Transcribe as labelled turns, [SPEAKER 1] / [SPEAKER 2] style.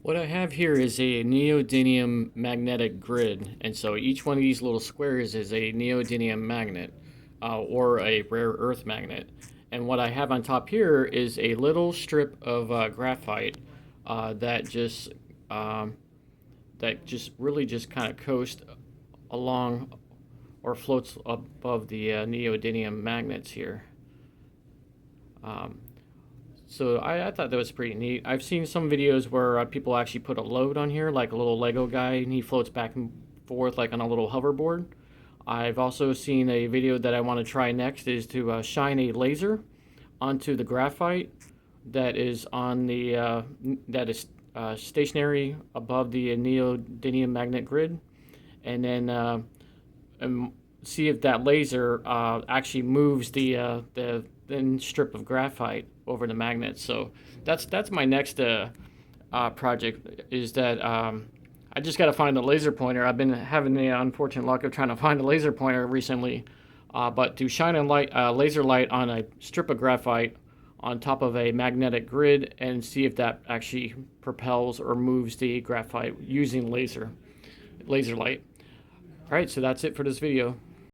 [SPEAKER 1] What I have here is a neodymium magnetic grid, and so each one of these little squares is a neodymium magnet or a rare earth magnet. And what I have on top here is a little strip of graphite that um, just really just kind of coasts along or floats above the neodymium magnets here. Um, So I thought that was pretty neat. I've seen some videos where people actually put a load on here, like a little Lego guy, and he floats back and forth like on a little hoverboard. I've also seen a video that I want to try next is to shine a laser onto the graphite that is on the that is stationary above the neodymium magnet grid, and then see if that laser actually moves the thin strip of graphite over the magnet. So that's my next project. Is that I just got to find a laser pointer. I've been having the unfortunate luck of trying to find a laser pointer recently, but to shine a laser light on a strip of graphite on top of a magnetic grid and see if that actually propels or moves the graphite using laser light. All right, so that's it for this video.